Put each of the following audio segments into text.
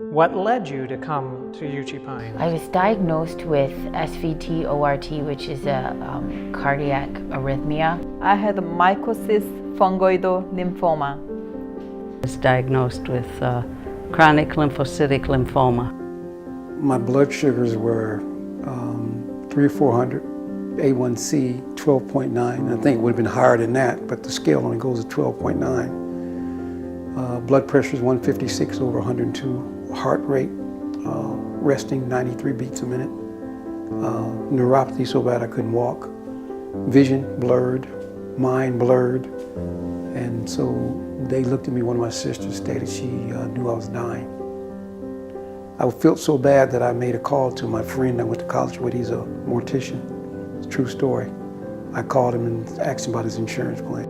What led you to come to Uchee Pines? I was diagnosed with SVT-ORT, which is a cardiac arrhythmia. I had mycosis fungoidal lymphoma. I was diagnosed with chronic lymphocytic lymphoma. My blood sugars were 300 or 400, A1C 12.9. I think it would have been higher than that, but the scale only goes to 12.9. Blood pressure is 156 over 102. Heart rate, resting 93 beats a minute. Neuropathy so bad I couldn't walk. Vision blurred, mind blurred. And so they looked at me, one of my sisters stated she knew I was dying. I felt so bad that I made a call to my friend I went to college with. He's a mortician. It's a true story. I called him and asked him about his insurance plan.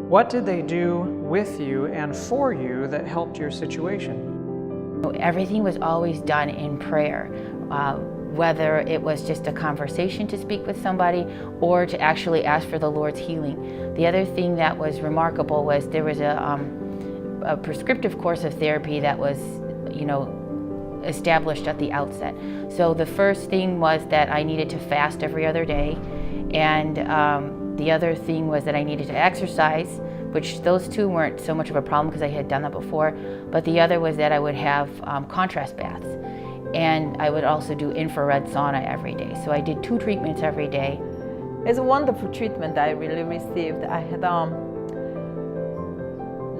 What did they do with you and for you that helped your situation? Everything was always done in prayer, whether it was just a conversation to speak with somebody or to actually ask for the Lord's healing. The other thing that was remarkable was there was a prescriptive course of therapy that was, established at the outset. So the first thing was that I needed to fast every other day, and the other thing was that I needed to exercise, which those two weren't so much of a problem because I had done that before, but the other was that I would have contrast baths, and I would also do infrared sauna every day. So I did 2 treatments every day. It's a wonderful treatment I really received. I had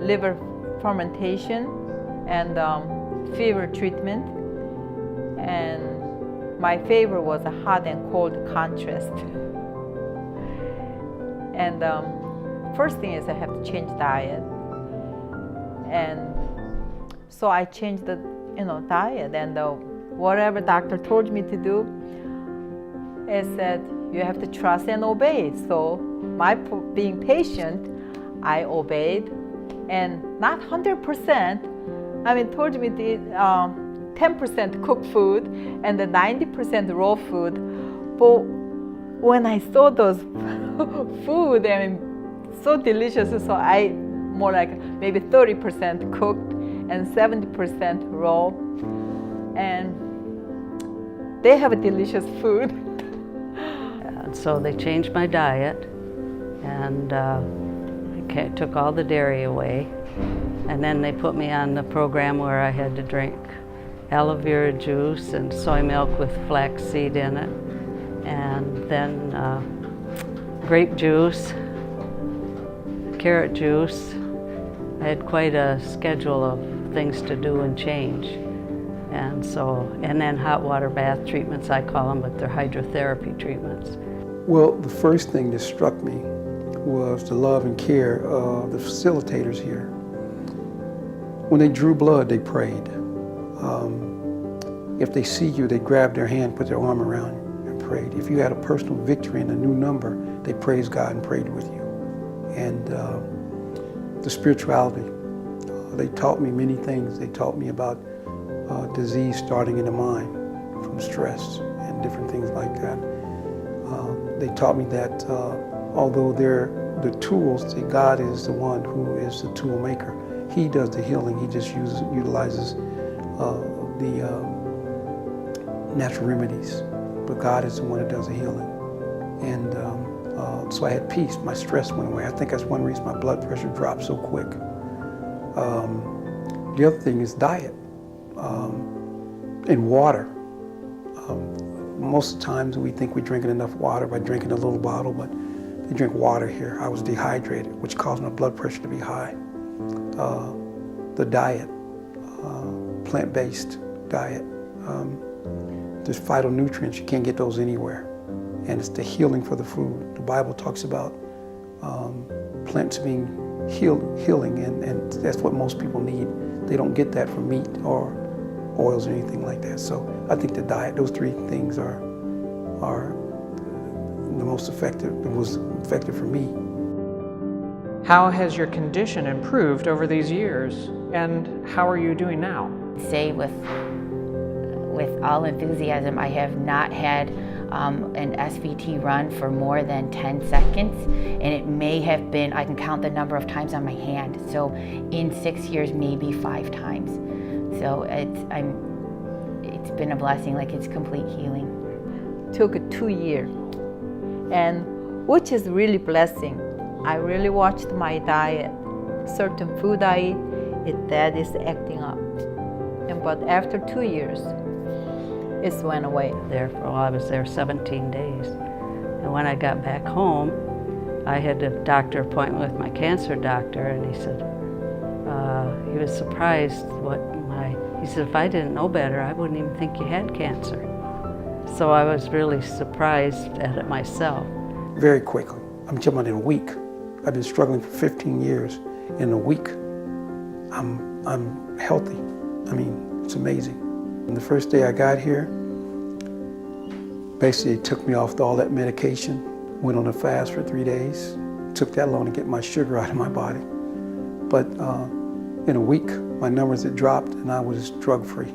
liver fermentation and fever treatment, and my favorite was a hot and cold contrast. And first thing is I have to change diet, and so I changed the diet, and whatever doctor told me to do, it said you have to trust and obey. So my being patient, I obeyed, and not 100%. Told me the 10% cooked food and the 90% raw food. But when I saw those food, so delicious, so I more like maybe 30% cooked and 70% raw, and they have a delicious food. And so they changed my diet, and took all the dairy away, and then they put me on the program where I had to drink aloe vera juice and soy milk with flaxseed in it, and then grape juice, carrot juice. I had quite a schedule of things to do and change. And then hot water bath treatments, I call them, but they're hydrotherapy treatments. Well, the first thing that struck me was the love and care of the facilitators here. When they drew blood, they prayed. If they see you, they grabbed their hand, put their arm around you and prayed. If you had a personal victory and a new number, they praised God and prayed with you. And the spirituality, they taught me many things. They taught me about disease starting in the mind from stress and different things like that. They taught me that although they're the tools, that God is the one who is the tool maker. He does the healing. He just utilizes the natural remedies, but God is the one that does the healing. And so I had peace. My stress went away. I think that's one reason my blood pressure dropped so quick. The other thing is diet and water. Most of the times we think we're drinking enough water by drinking a little bottle, but they drink water here. I was dehydrated, which caused my blood pressure to be high. The diet, plant-based diet. There's phytonutrients, you can't get those anywhere. And it's the healing for the food. The Bible talks about plants being healing, and that's what most people need. They don't get that from meat or oils or anything like that. So I think the diet, those 3 things are the most effective. It was effective for me. How has your condition improved over these years, and how are you doing now? Say with all enthusiasm, I have not had an SVT run for more than 10 seconds, and it may have been, I can count the number of times on my hand, so in 6 years, maybe 5 times. So it's been a blessing, like it's complete healing. Took 2 years, and which is really blessing. I really watched my diet. Certain food I eat, that is acting up. But after 2 years, it went away. I was there 17 days. And when I got back home, I had a doctor appointment with my cancer doctor, and he said, he was surprised he said, if I didn't know better, I wouldn't even think you had cancer. So I was really surprised at it myself. Very quickly. I'm talking about in a week. I've been struggling for 15 years. In a week, I'm healthy. I mean, it's amazing. And the first day I got here, basically it took me off all that medication, went on a fast for 3 days. It took that long to get my sugar out of my body. But in a week, my numbers had dropped and I was drug-free.